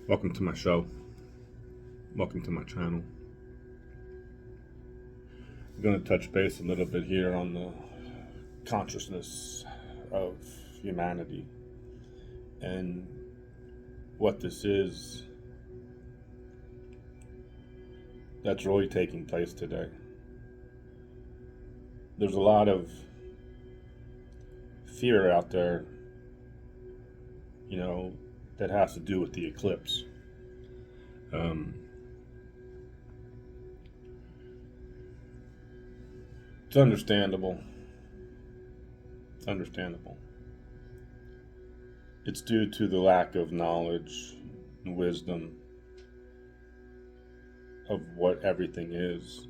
Welcome to my show. Welcome to my channel. I'm going to touch base a little bit here on the consciousness of humanity and what this is that's really taking place today. There's a lot of fear out there, that has to do with the eclipse. It's understandable. It's understandable. It's due to the lack of knowledge and wisdom of what everything is.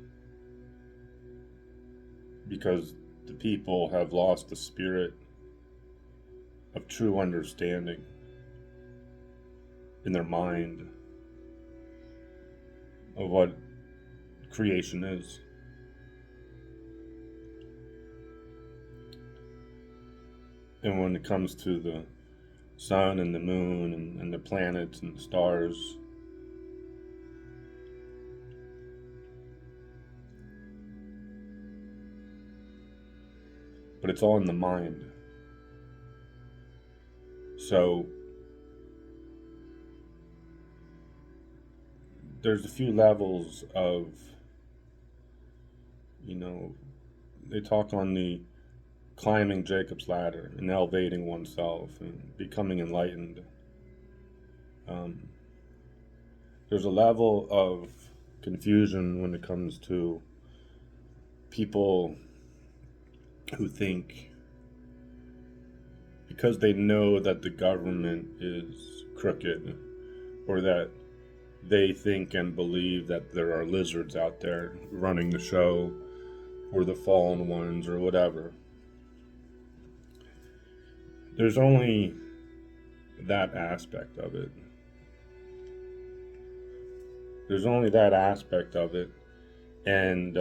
Because the people have lost the spirit of true understanding in their mind of what creation is. And when it comes to the sun and the moon and the planets and the stars, but it's all in the mind. So there's a few levels of, they talk on the climbing Jacob's ladder and elevating oneself and becoming enlightened. There's a level of confusion when it comes to people who think because they know that the government is crooked, or that they think and believe that there are lizards out there running the show, or the fallen ones, or whatever. There's only that aspect of it. There's only that aspect of it. And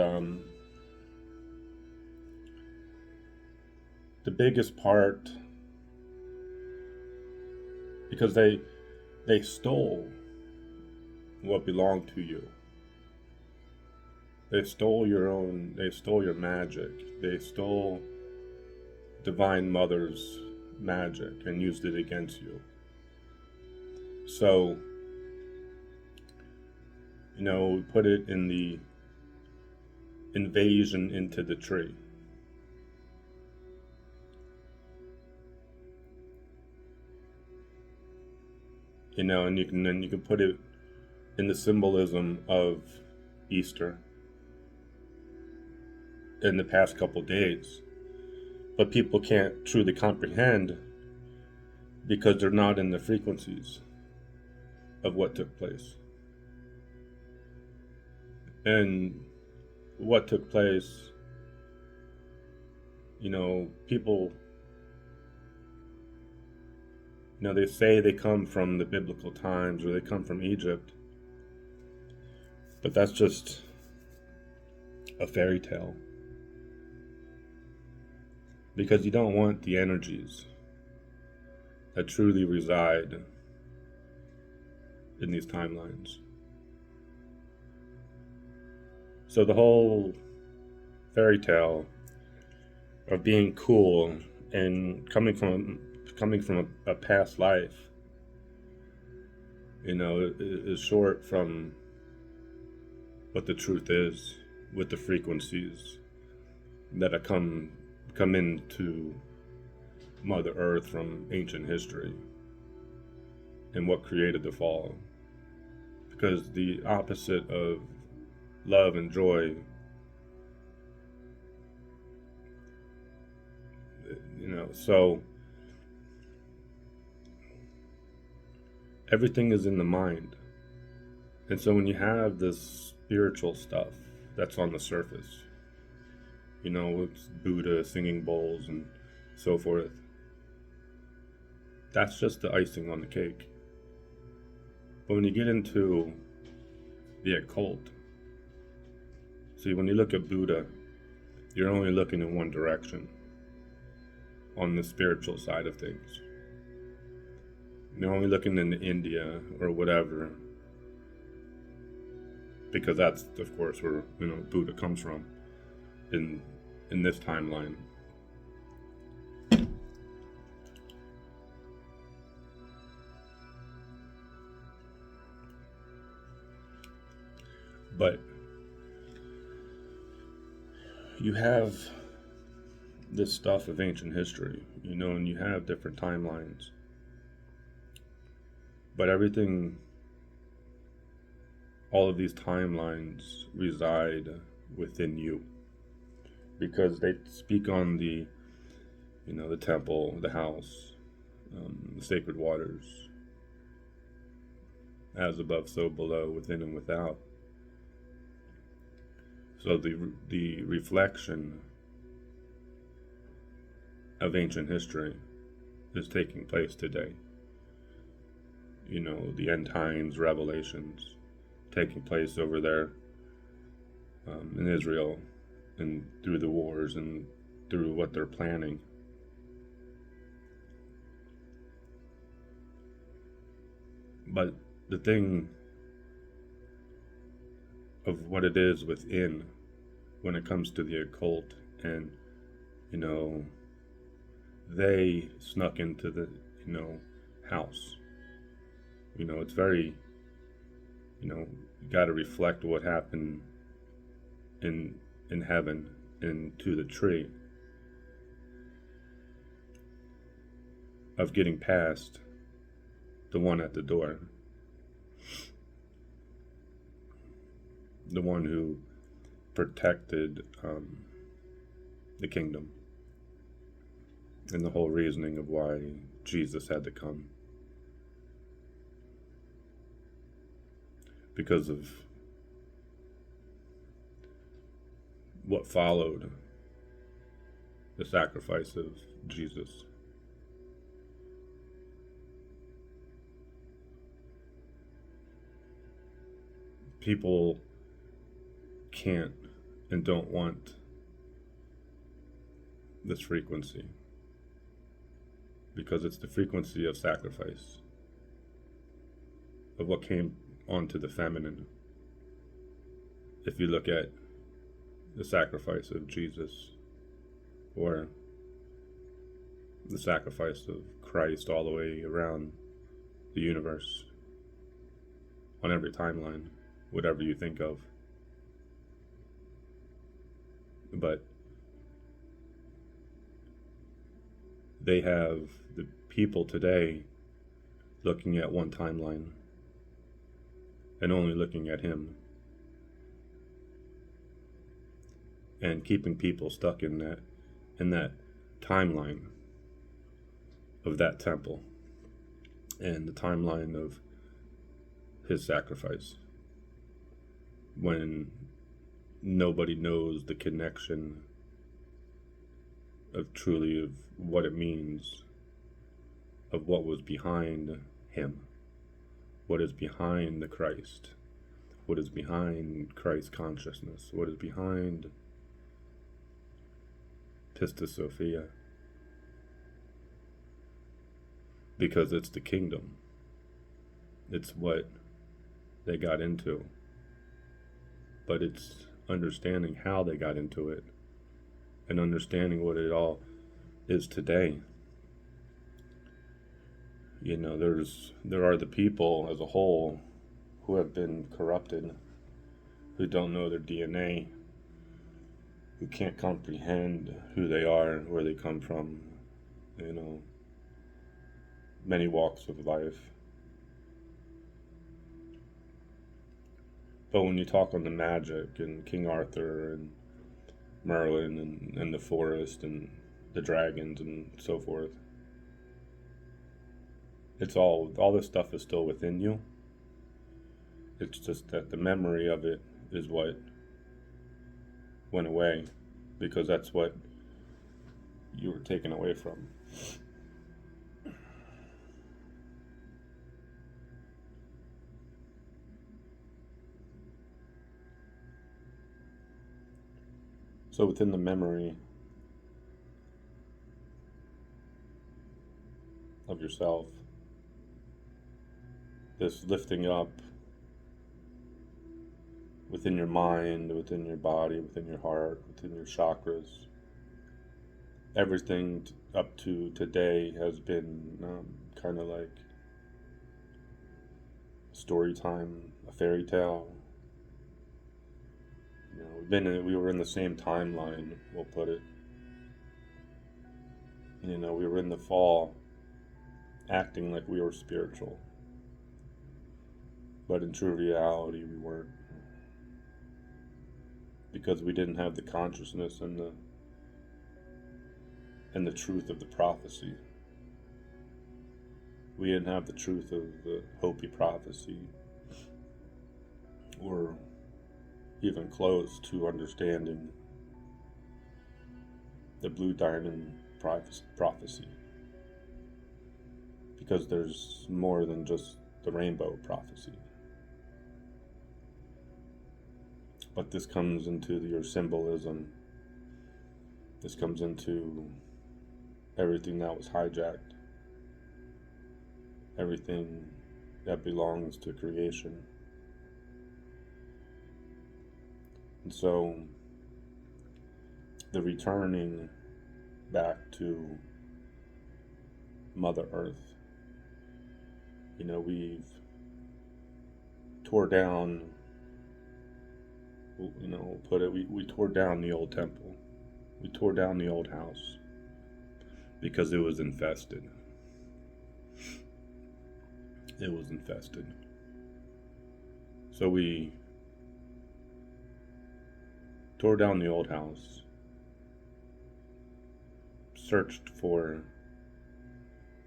the biggest part, because they stole what belonged to you. They stole your magic. They stole Divine Mother's magic and used it against you. So, we put it in the invasion into the tree. And you can put it in the symbolism of Easter in the past couple days. But people can't truly comprehend because they're not in the frequencies of what took place. And what took place, people, they say they come from the biblical times or they come from Egypt, but that's just a fairy tale. Because you don't want the energies that truly reside in these timelines. So the whole fairy tale of being cool and coming from a past life, is short from what the truth is with the frequencies that have come into Mother Earth from ancient history and what created the fall. Because the opposite of love and joy, so everything is in the mind. And so when you have this spiritual stuff that's on the surface, it's Buddha singing bowls and so forth, that's just the icing on the cake. But when you get into the occult, see, when you look at Buddha, you're only looking in one direction on the spiritual side of things. You're only looking in India or whatever, because that's, of course, where Buddha comes from in this timeline. But you have this stuff of ancient history, and you have different timelines. But everything, all of these timelines reside within you, because they speak on the temple, the house, the sacred waters, as above, so below, within and without. So the reflection of ancient history is taking place today. The end times revelations taking place over there in Israel, and through the wars and through what they're planning. But the thing of what it is within, when it comes to the occult, and they snuck into the house. It's very, you got to reflect what happened in heaven into the tree, of getting past the one at the door, the one who protected the kingdom, and the whole reasoning of why Jesus had to come, because of what followed the sacrifice of Jesus. People can't and don't want this frequency, because it's the frequency of sacrifice, of what came onto the feminine. If you look at the sacrifice of Jesus, or the sacrifice of Christ all the way around the universe, on every timeline, whatever you think of. But they have the people today looking at one timeline and only looking at him, and keeping people stuck in that timeline of that temple, and the timeline of his sacrifice, when nobody knows the connection of truly of what it means, of what was behind him, what is behind the Christ, what is behind Christ consciousness, what is behind Pistis Sophia. Because it's the kingdom. It's what they got into. But it's understanding how they got into it, and understanding what it all is today. There are the people as a whole who have been corrupted, who don't know their DNA, who can't comprehend who they are, where they come from, many walks of life. But when you talk on the magic and King Arthur and Merlin and the forest and the dragons and so forth, it's all this stuff is still within you. It's just that the memory of it is what went away, because that's what you were taken away from. So within the memory of yourself, this lifting up within your mind, within your body, within your heart, within your chakras. Everything up to today has been kind of like story time, a fairy tale. We were in the same timeline, we'll put it. We were in the fall, acting like we were spiritual, but in true reality, we weren't, because we didn't have the consciousness and the truth of the prophecy. We didn't have the truth of the Hopi prophecy, or even close to understanding the Blue Diamond prophecy, because there's more than just the rainbow prophecy. But this comes into your symbolism. This comes into everything that was hijacked, everything that belongs to creation. And so the returning back to Mother Earth, we've tore down, we tore down the old temple. We tore down the old house because it was infested. It was infested. So we tore down the old house, searched for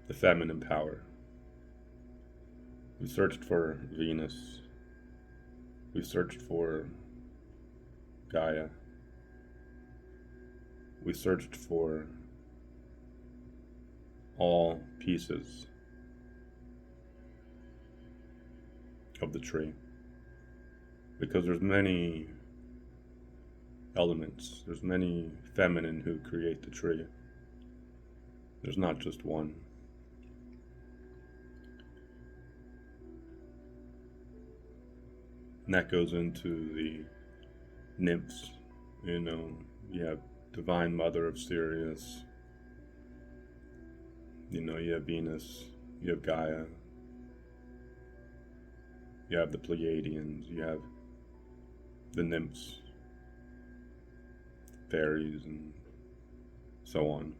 the feminine power. We searched for Venus. We searched for Gaia. We searched for all pieces of the tree, because there's many elements, there's many feminine who create the tree. There's not just one. And that goes into the nymphs. You have Divine Mother of Sirius, you have Venus, you have Gaia, you have the Pleiadians, you have the nymphs, fairies, and so on.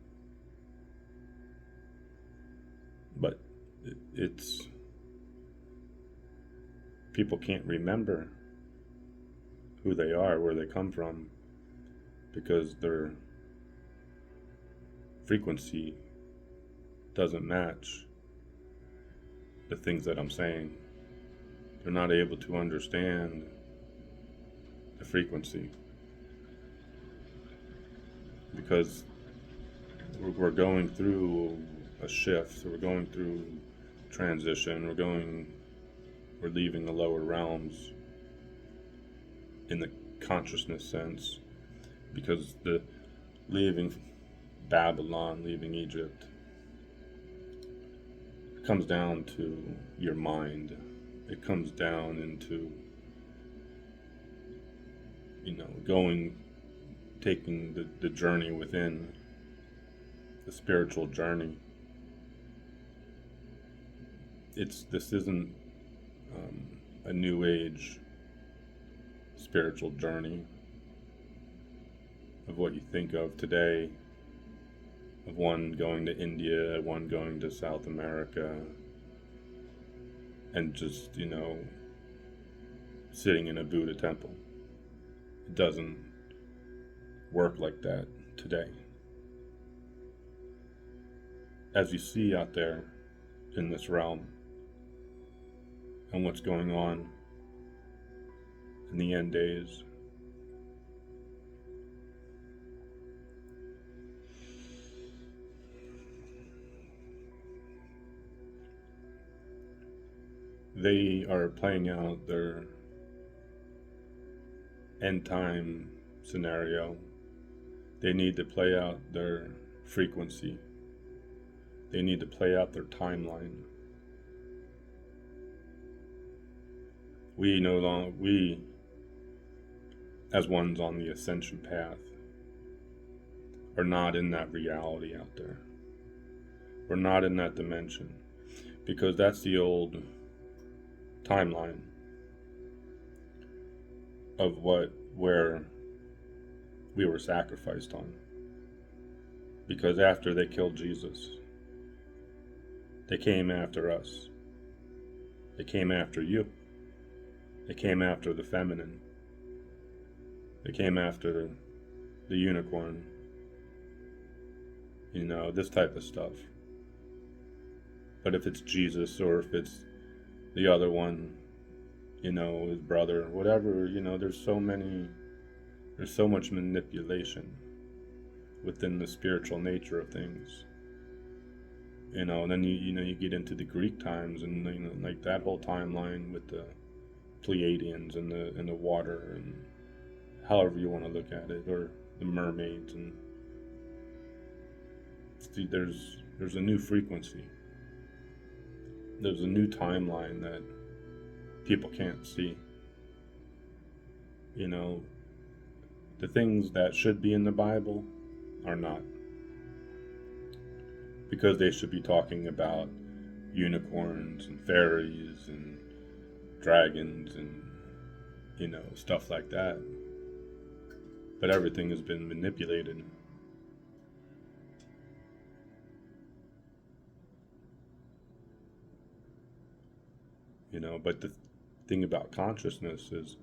But it's people can't remember who they are, where they come from, because their frequency doesn't match the things that I'm saying. They're not able to understand the frequency, because we're going through a shift, we're going through transition, we're leaving the lower realms in the consciousness sense, because the leaving Babylon, leaving Egypt, comes down to your mind. It comes down into, taking the journey within, the spiritual journey. This isn't a new age spiritual journey of what you think of today, of one going to India, one going to South America, and just, sitting in a Buddha temple. It doesn't work like that today. As you see out there in this realm, and what's going on in the end days, they are playing out their end time scenario. They need to play out their frequency. They need to play out their timeline. we as ones on the ascension path are not in that reality out there. We're not in that dimension, because that's the old timeline of where we were sacrificed on. Because after they killed Jesus, they came after us. They came after you. They came after the feminine. They came after the unicorn. This type of stuff. But if it's Jesus, or if it's the other one, his brother, whatever, there's so much manipulation within the spiritual nature of things. And then you get into the Greek times, and like that whole timeline with the Pleiadians and the water, and however you want to look at it, or the mermaids, and see, there's a new frequency. There's a new timeline that people can't see. The things that should be in the Bible are not, because they should be talking about unicorns and fairies and dragons and stuff like that. But everything has been manipulated. But the thing about consciousness is,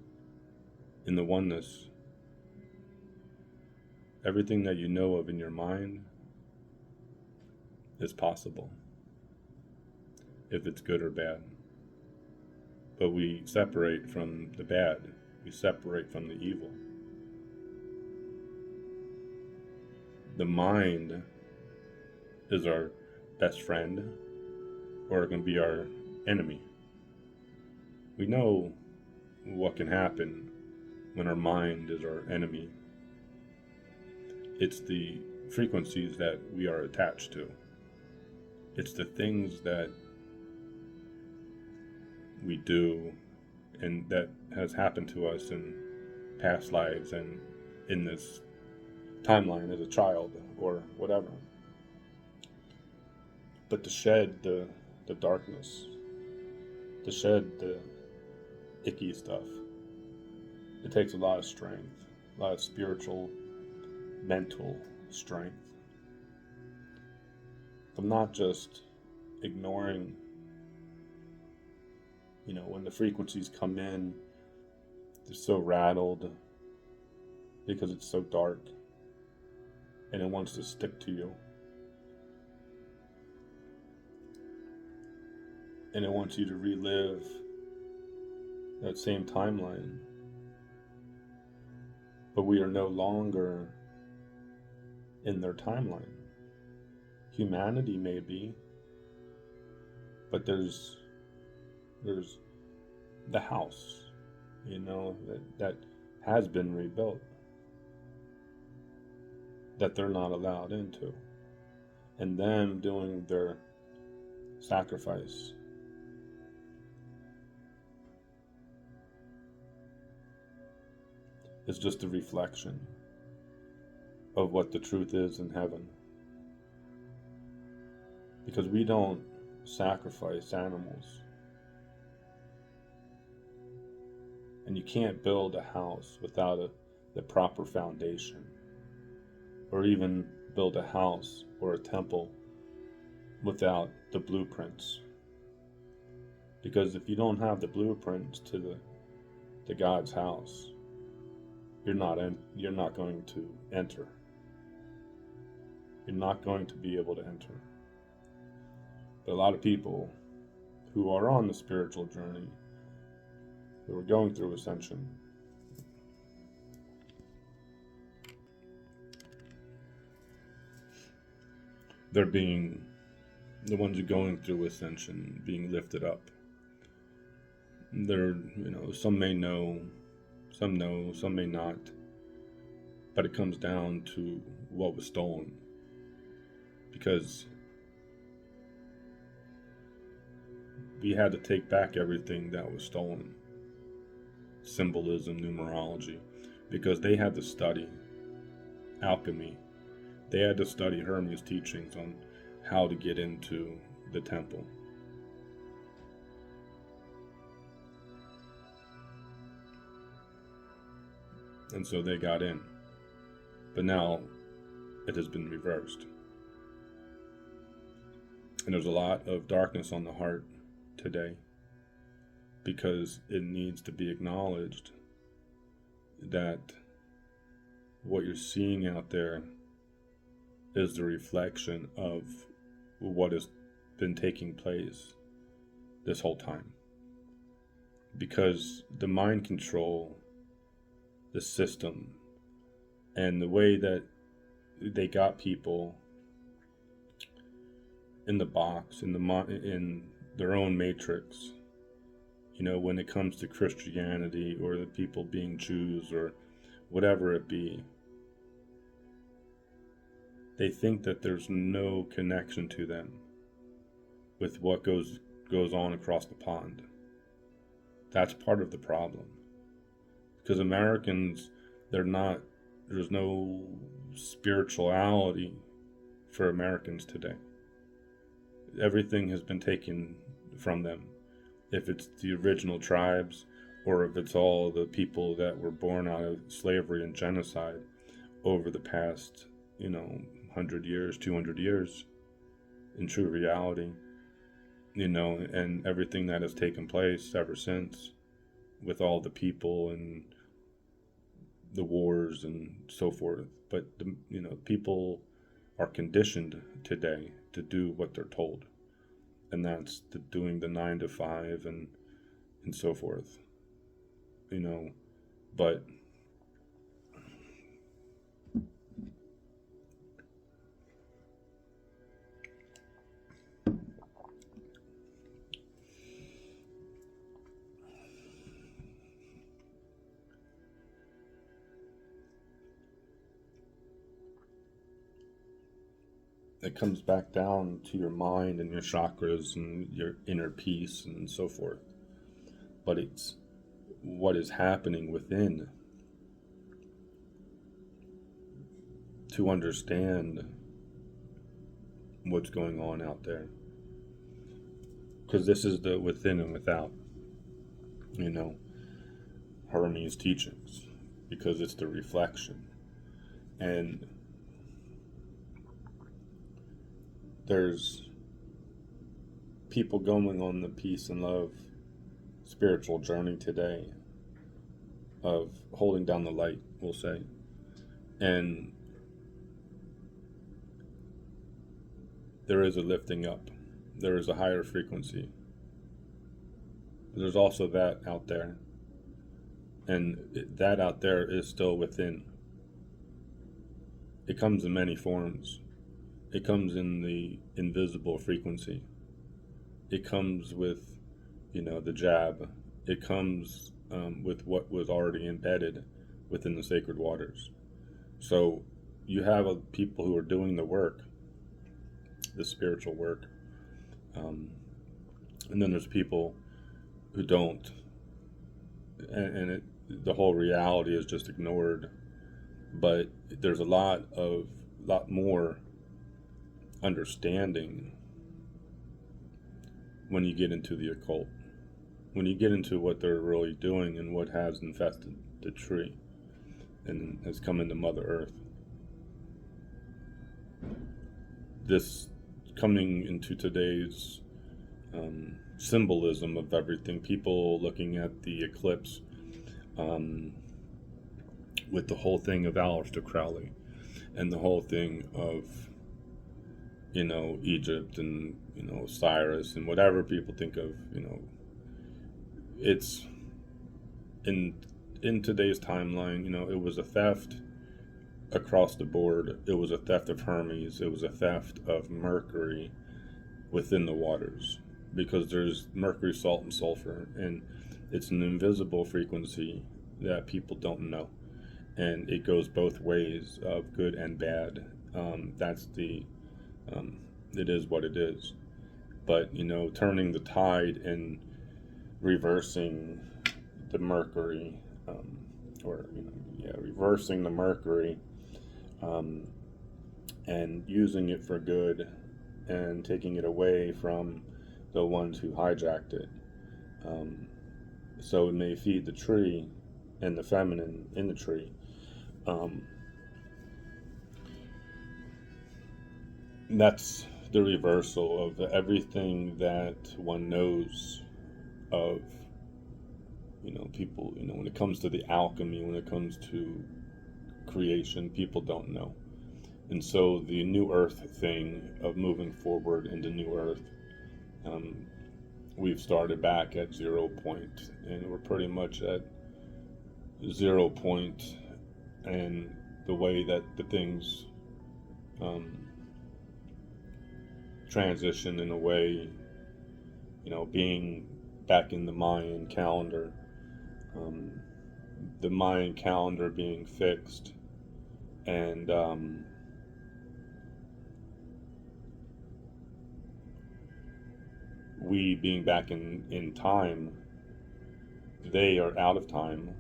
in the oneness, everything that you know of in your mind is possible, if it's good or bad. But we separate from the bad. We separate from the evil. The mind is our best friend, or it can be our enemy. We know what can happen when our mind is our enemy. It's the frequencies that we are attached to. It's the things that we do and that has happened to us in past lives and in this timeline as a child or whatever. But to shed the darkness, to shed the icky stuff, it takes a lot of strength, a lot of spiritual, mental strength. I'm not just ignoring, when the frequencies come in, they're so rattled because it's so dark and it wants to stick to you. And it wants you to relive that same timeline. But we are no longer in their timeline. Humanity may be, but there's the house, that has been rebuilt, that they're not allowed into. And them doing their sacrifice is just a reflection of what the truth is in heaven. Because we don't sacrifice animals. And you can't build a house without the proper foundation. Or even build a house or a temple without the blueprints. Because if you don't have the blueprints to God's house, you're not going to enter. You're not going to be able to enter. But a lot of people who are on the spiritual journey, who are going through ascension, they're being, the ones who are going through ascension, being lifted up. They're, some may know, some may not. But it comes down to what was stolen. Because we had to take back everything that was stolen. symbolism, numerology, because they had to study alchemy. They had to study Hermes' teachings on how to get into the temple. And so they got in. But now it has been reversed. And there's a lot of darkness on the heart today, because it needs to be acknowledged that what you're seeing out there is the reflection of what has been taking place this whole time. Because the mind control, the system, and the way that they got people in the box, in their own matrix, when it comes to Christianity or the people being Jews or whatever it be, they think that there's no connection to them with what goes on across the pond. That's part of the problem. Because Americans, there's no spirituality for Americans today. Everything has been taken from them. If it's the original tribes, or if it's all the people that were born out of slavery and genocide over the past, 100 years, 200 years, in true reality, and everything that has taken place ever since, with all the people and the wars and so forth. But people are conditioned today to do what they're told, and that's doing the 9 to 5 and so forth. But it comes back down to your mind and your chakras and your inner peace and so forth. But it's what is happening within to understand what's going on out there. Because this is the within and without, Hermes' teachings, because it's the reflection. And there's people going on the peace and love spiritual journey today of holding down the light, we'll say. And there is a lifting up. There is a higher frequency. There's also that out there. And that out there is still within. It comes in many forms. It comes in the invisible frequency. It comes with, the jab. It comes with what was already embedded within the sacred waters. So you have people who are doing the work, the spiritual work, and then there's people who don't, and the whole reality is just ignored. But there's a lot more understanding when you get into the occult, when you get into what they're really doing and what has infested the tree and has come into Mother Earth. This coming into today's symbolism of everything, people looking at the eclipse with the whole thing of Aleister Crowley and the whole thing of Egypt and Cyrus and whatever people think of, it's in today's timeline. It was a theft across the board. It was a theft of Hermes. It was a theft of Mercury within the waters, because there's mercury, salt, and sulfur, and it's an invisible frequency that people don't know, and it goes both ways, of good and bad. That's the it is what it is. But turning the tide and reversing the Mercury um, or reversing the Mercury, um, and using it for good, and taking it away from the ones who hijacked it. Um, so it may feed the tree and the feminine in the tree. Um, that's the reversal of everything that one knows of, people, when it comes to the alchemy, when it comes to creation, people don't know. And so the new earth thing of moving forward into new earth, um, we've started back at 0 point, and we're pretty much at 0 point, and the way that the things um, transition in a way, being back in the Mayan calendar, um, the Mayan calendar being fixed, and we being back in time. They are out of time.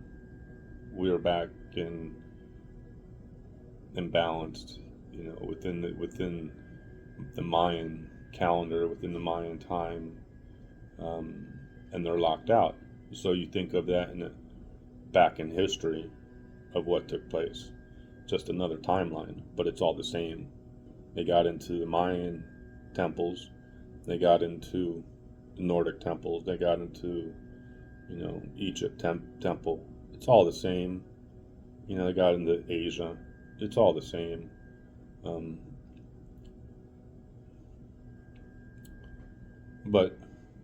We are back in imbalanced, within the Mayan calendar, within the Mayan time, um, and they're locked out. So you think of that back in history of what took place, just another timeline, but it's all the same. They got into the Mayan temples, they got into the Nordic temples, they got into Egypt temple. It's all the same. They got into Asia. It's all the same. Um, but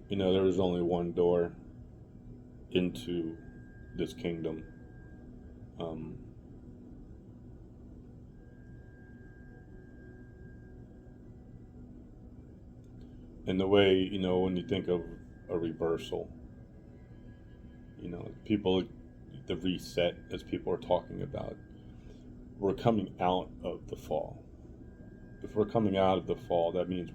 there was only one door into this kingdom. Um, and the way, when you think of a reversal, people, the reset, as people are talking about, we're coming out of the fall. If we're coming out of the fall, that means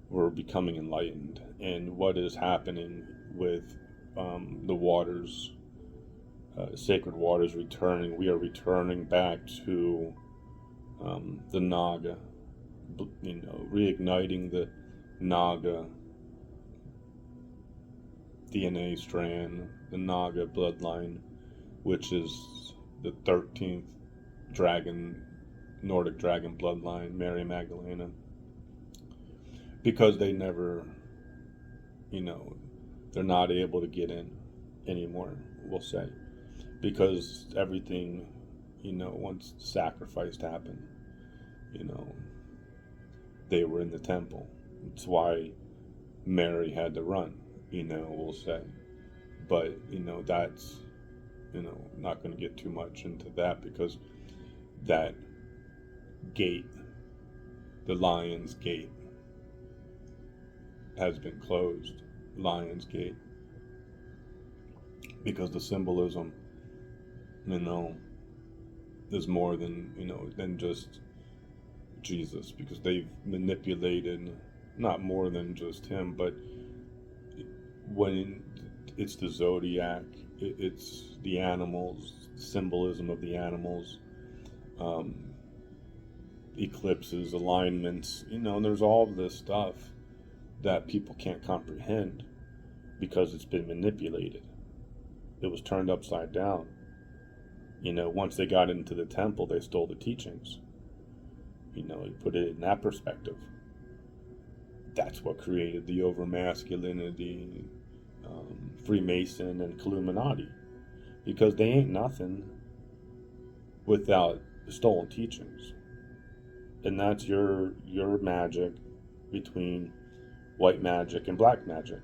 we're becoming enlightened. And what is happening with the waters, sacred waters returning, we are returning back to the Naga, reigniting the Naga DNA strand, the Naga bloodline, which is the 13th Nordic dragon bloodline, Mary Magdalena. Because they never, they're not able to get in anymore, we'll say. Because everything, once sacrifice happened, they were in the temple. It's why Mary had to run, we'll say. But, that's, not going to get too much into that, because that gate, the Lion's Gate, has been closed. Lion's Gate. Because the symbolism, is more than just Jesus, because they've manipulated not more than just him, but when it's the zodiac, it's the animals, symbolism of the animals, eclipses, alignments, there's all this stuff that people can't comprehend because it's been manipulated. It was turned upside down. Once they got into the temple, they stole the teachings. You put it in that perspective. That's what created the over-masculinity, Freemason and Illuminati, because they ain't nothing without stolen teachings. And that's your magic between white magic and black magic.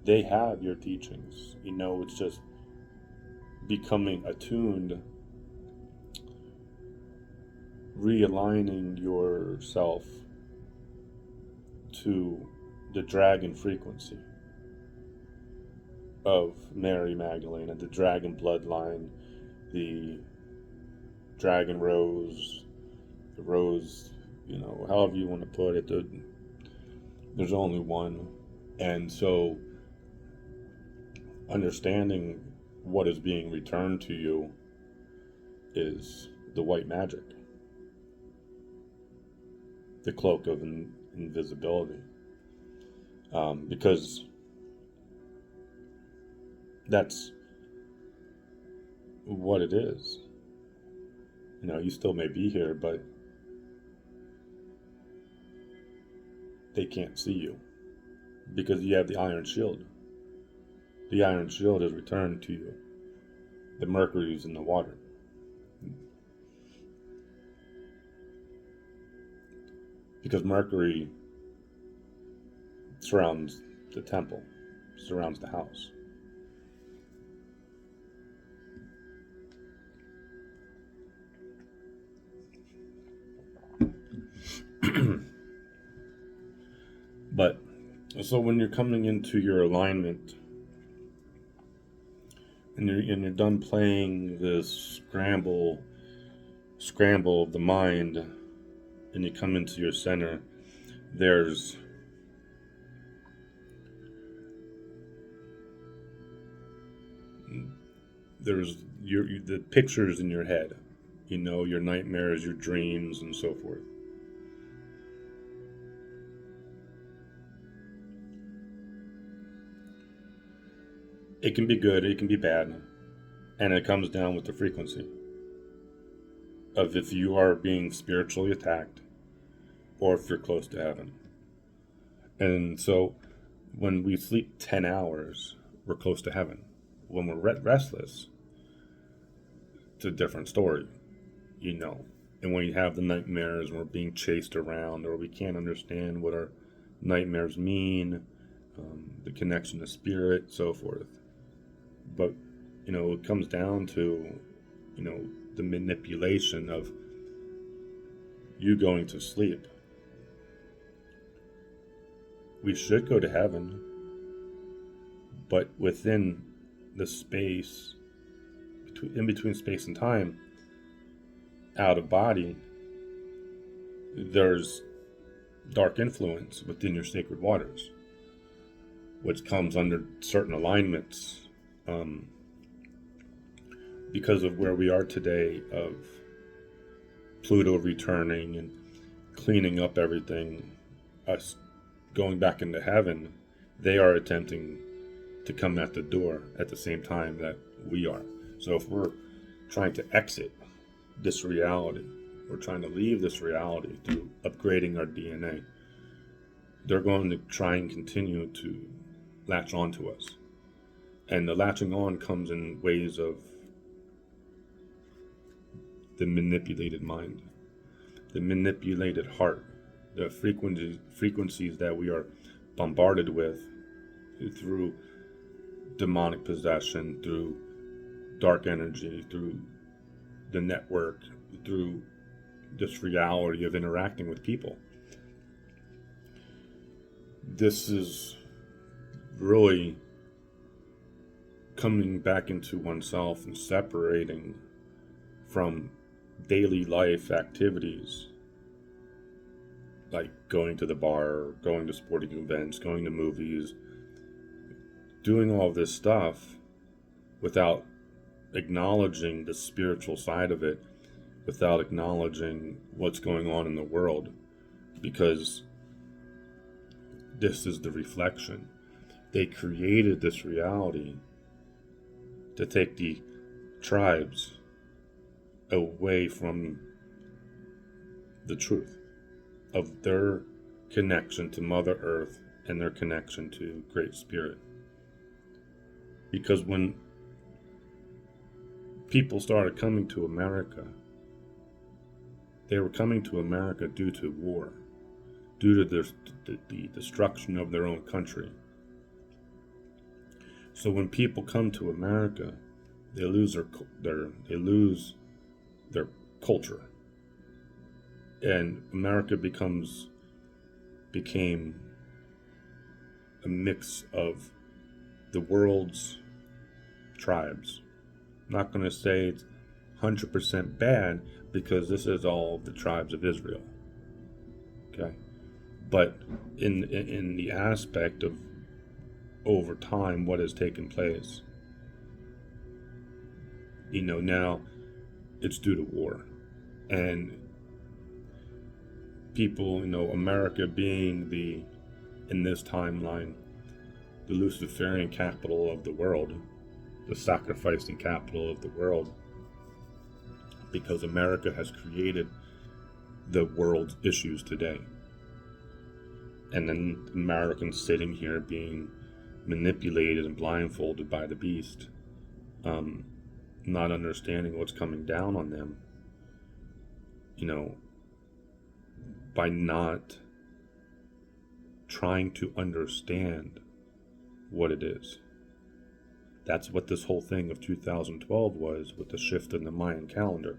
They have your teachings. It's just becoming attuned, realigning yourself to the dragon frequency of Mary Magdalene, the dragon bloodline, the dragon rose, the rose, however you want to put it. There's only one. And so understanding what is being returned to you is the white magic, the cloak of invisibility, because that's what it is. You still may be here, but they can't see you because you have the iron shield. The iron shield is returned to you. The mercury is in the water. Because mercury surrounds the temple, surrounds the house. But so when you're coming into your alignment and you're done playing this scramble of the mind, and you come into your center, there's the pictures in your head, your nightmares, your dreams, and so forth. It can be good, it can be bad, and it comes down with the frequency of if you are being spiritually attacked or if you're close to heaven. And so when we sleep 10 hours, we're close to heaven. When we're restless, it's a different story, And when you have the nightmares and we're being chased around, or we can't understand what our nightmares mean, the connection to spirit, so forth. But, it comes down to, the manipulation of you going to sleep. We should go to heaven, but within the space, in between space and time, out of body, there's dark influence within your sacred waters, which comes under certain alignments, because of where we are today, of Pluto returning and cleaning up everything, us going back into heaven. They are attempting to come at the door at the same time that we are. So if we're trying to exit this reality, we're trying to leave this reality through upgrading our DNA, they're going to try and continue to latch on to us. And the latching on comes in ways of the manipulated mind, the manipulated heart, the frequencies that we are bombarded with through demonic possession, through dark energy, through the network, through this reality of interacting with people. This is really coming back into oneself and separating from daily life activities like going to the bar, going to sporting events, going to movies, doing all this stuff without acknowledging the spiritual side of it, without acknowledging what's going on in the world, because this is the reflection. They created this reality to take the tribes away from the truth of their connection to Mother Earth and their connection to Great Spirit. Because when people started coming to America, they were coming to America due to war, due to the destruction of their own country. So when people come to America, they lose their culture, and America became a mix of the world's tribes. I'm not going to say it's 100% bad, because this is all the tribes of Israel. Okay, but in the aspect of over time what has taken place, Now it's due to war. And people, America being in this timeline, the Luciferian capital of the world, the sacrificing capital of the world, because America has created the world's issues today. And then Americans sitting here being manipulated and blindfolded by the beast, not understanding what's coming down on them, by not trying to understand what it is. That's what this whole thing of 2012 was, with the shift in the Mayan calendar.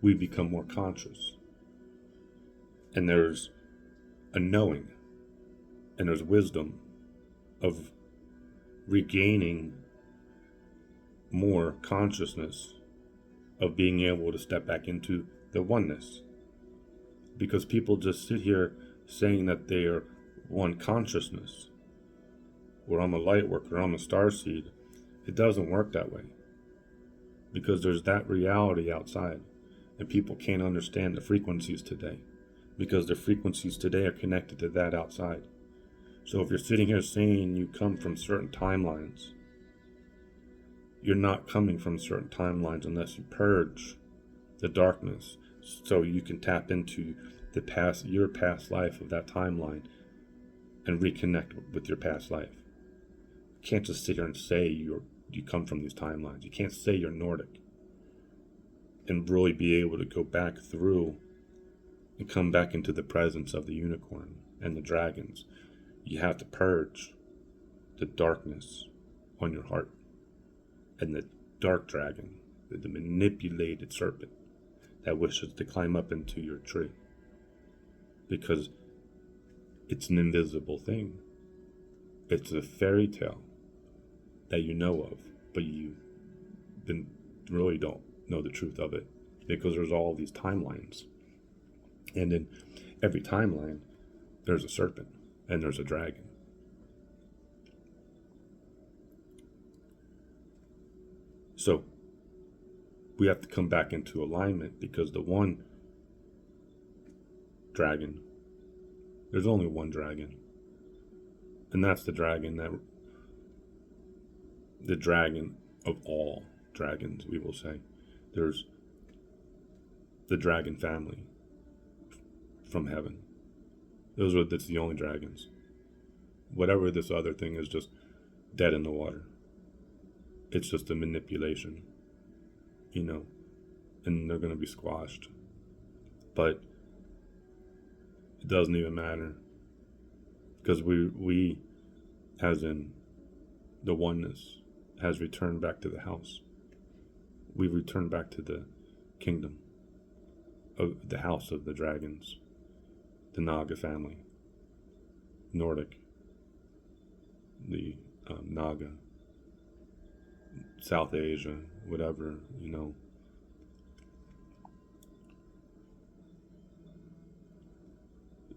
We become more conscious. And there's a knowing, and there's wisdom of regaining more consciousness, of being able to step back into the oneness. Because people just sit here saying that they are one consciousness, or I'm a light worker, I'm a starseed. It doesn't work that way, because there's that reality outside, and people can't understand the frequencies today, because the frequencies today are connected to that outside. So if you're sitting here saying you come from certain timelines, you're not coming from certain timelines unless you purge the darkness, so you can tap into your past life of that timeline and reconnect with your past life. You can't just sit here and say you come from these timelines. You can't say you're Nordic and really be able to go back through and come back into the presence of the unicorn and the dragons. You have to purge the darkness on your heart and the dark dragon, the manipulated serpent that wishes to climb up into your tree, because it's an invisible thing. It's a fairy tale that you know of, but you really don't know the truth of it, because there's all these timelines, and in every timeline there's a serpent and there's a dragon. So we have to come back into alignment, because the one dragon, there's only one dragon, and that's the dragon of all dragons, we will say. There's the dragon family from heaven. That's the only dragons. Whatever this other thing is, just dead in the water. It's just a manipulation, and they're going to be squashed. But it doesn't even matter, because we, as in the oneness, has returned back to the house. We've returned back to the kingdom of the house of the dragons, the Naga family, Nordic, the Naga, South Asia, whatever,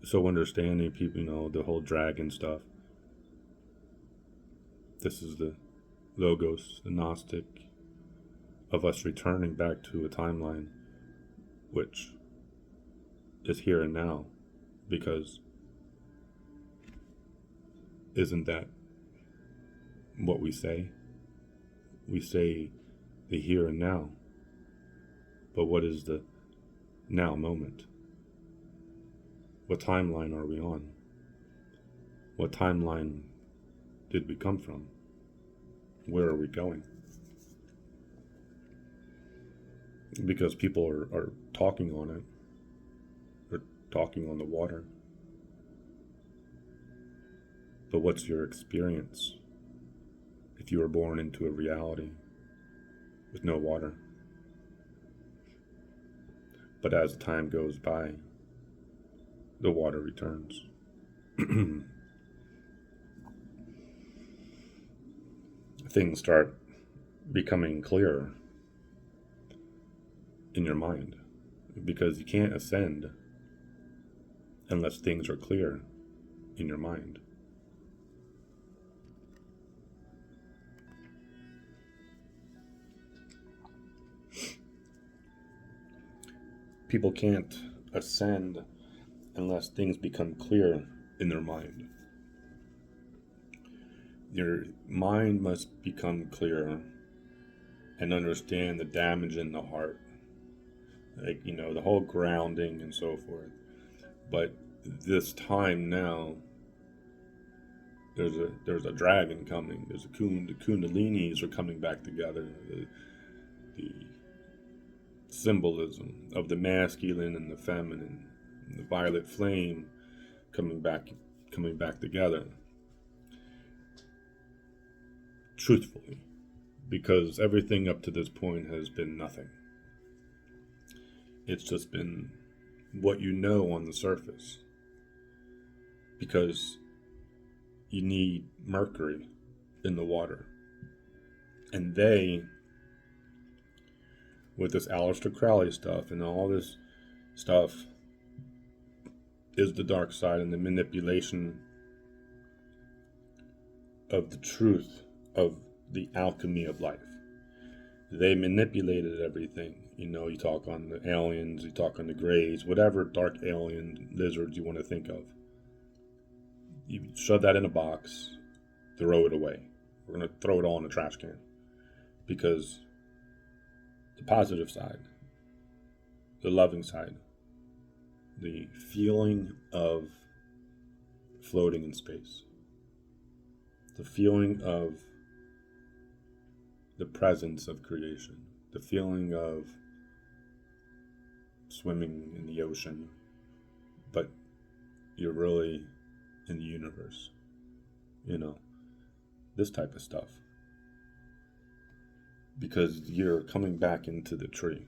So understanding people, the whole dragon stuff. This is the logos, the Gnostic, of us returning back to a timeline which is here and now, because isn't that what we say? We say the here and now, but what is the now moment? What timeline are we on? What timeline did we come from? Where are we going? Because people are talking on it. They're talking on the water. But what's your experience if you were born into a reality with no water? But as time goes by, the water returns. Things start becoming clearer in your mind, because you can't ascend unless things are clear in your mind. people can't ascend unless things become clear in their mind. Your mind must become clear and understand the damage in the heart, like, the whole grounding and so forth. But this time now, there's a dragon coming. There's the kundalinis are coming back together. The symbolism of the masculine and the feminine, and the violet flame coming back together. Truthfully, because everything up to this point has been nothing. It's just been what you know on the surface. Because you need mercury in the water. And they, with this Aleister Crowley stuff and all this stuff, is the dark side and the manipulation of the truth of the alchemy of life. They manipulated everything. You talk on the aliens, you talk on the greys, whatever dark alien lizards you want to think of. You shove that in a box, throw it away. We're going to throw it all in a trash can. Because the positive side, the loving side, the feeling of floating in space, the feeling of the presence of creation, the feeling of swimming in the ocean, but you're really in the universe. This type of stuff. Because you're coming back into the tree,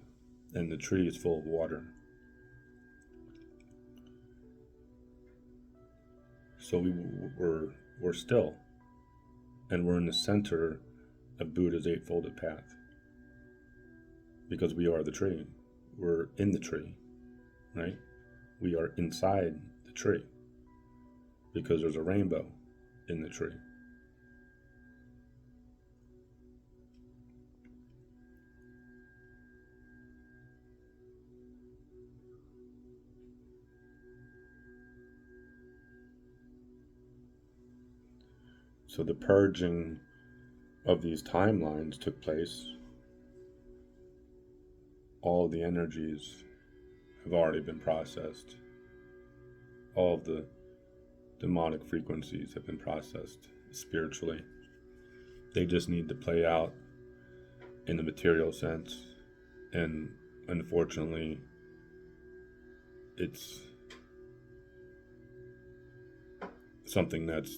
and the tree is full of water. So we're still, and we're in the center of Buddha's Eightfold Path. Because we are the tree. We're in the tree, right? We are inside the tree. Because there's a rainbow in the tree. So the purging of these timelines took place. All of the energies have already been processed. All of the demonic frequencies have been processed spiritually. They just need to play out in the material sense. And unfortunately, it's something that's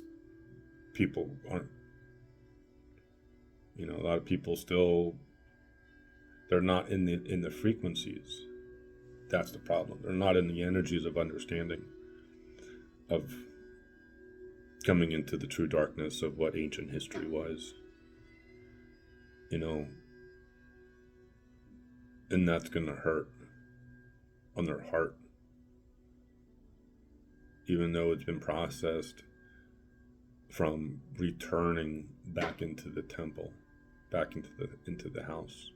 people aren't, a lot of people still, they're not in the frequencies. That's the problem. They're not in the energies of understanding, of coming into the true darkness of what ancient history was. And that's going to hurt on their heart, even though it's been processed from returning back into the temple, back into the house.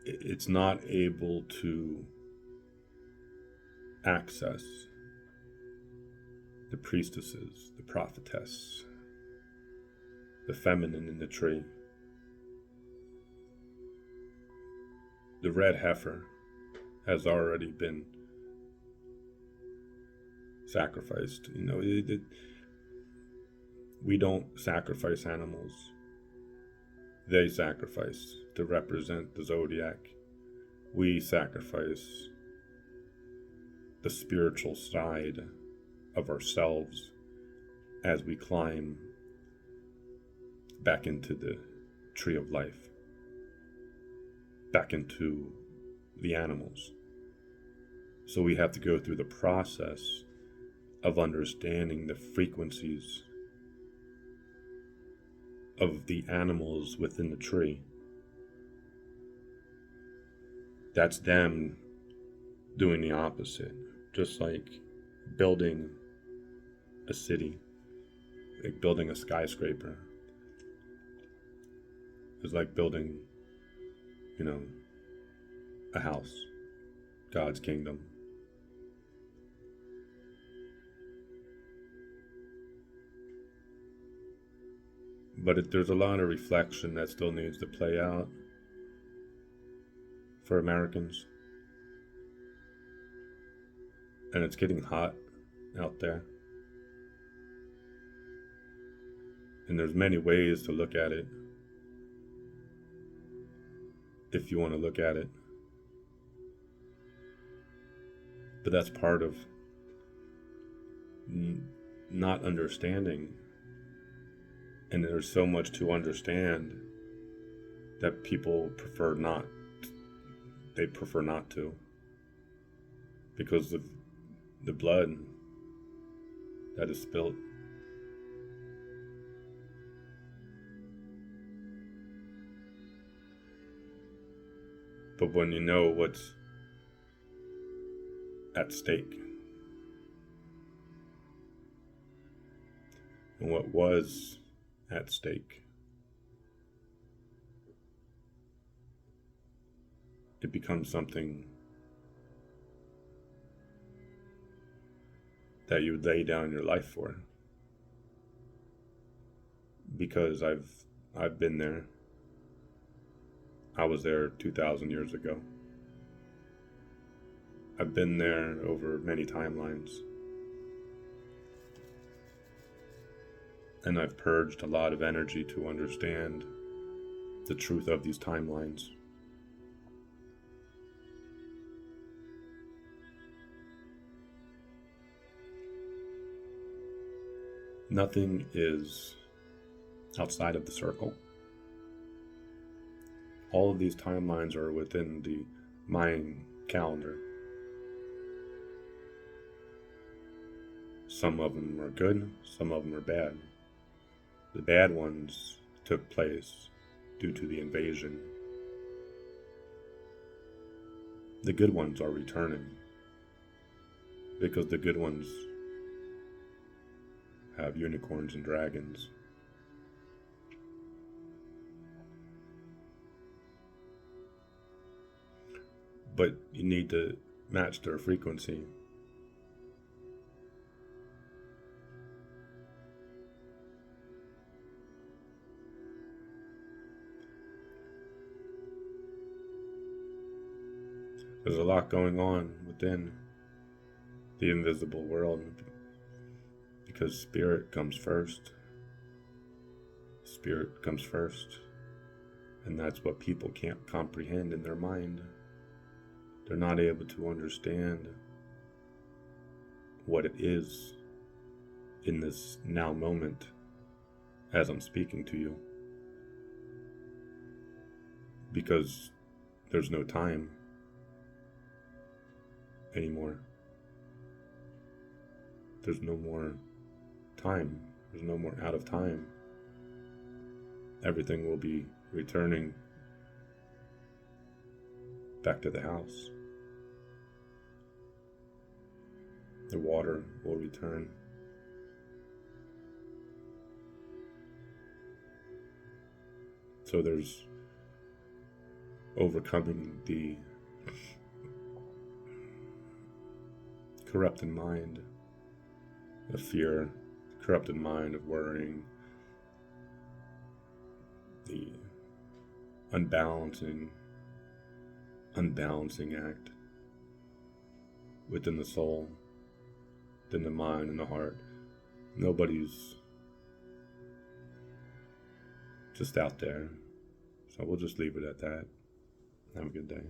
It's not able to access the priestesses, the prophetess, the feminine in the tree, the red heifer has already been sacrificed. We don't sacrifice animals. They sacrifice to represent the zodiac. We sacrifice the spiritual side of ourselves as we climb back into the tree of life, back into the animals. So we have to go through the process of understanding the frequencies of the animals within the tree. That's them doing the opposite. Just like building a city, like building a skyscraper. is like building, you know, a house, God's kingdom. But there's a lot of reflection that still needs to play out for Americans. And it's getting hot out there. And there's many ways to look at it, if you want to look at it. But that's part of not understanding. And there's so much to understand that people prefer not. They prefer not to. Because of the blood that is spilt. But when you know what's at stake and what was at stake, it becomes something that you would lay down your life for. Because I've been there. I was there 2,000 years ago. I've been there over many timelines. And I've purged a lot of energy to understand the truth of these timelines. Nothing is outside of the circle. All of these timelines are within the Mayan calendar. Some of them are good, some of them are bad. The bad ones took place due to the invasion. The good ones are returning because the good ones have unicorns and dragons. But you need to match their frequency. There's a lot going on within the invisible world because spirit comes first. Spirit comes first. And that's what people can't comprehend in their mind. They're not able to understand what it is in this now moment as I'm speaking to you. Because there's no time anymore. There's no more time. There's no more out of time. Everything will be returning back to the house. The water will return. So there's overcoming the corrupted mind of fear, the corrupted mind of worrying, the unbalancing act within the soul, within the mind and the heart. Nobody's just out there. So we'll just leave it at that. Have a good day.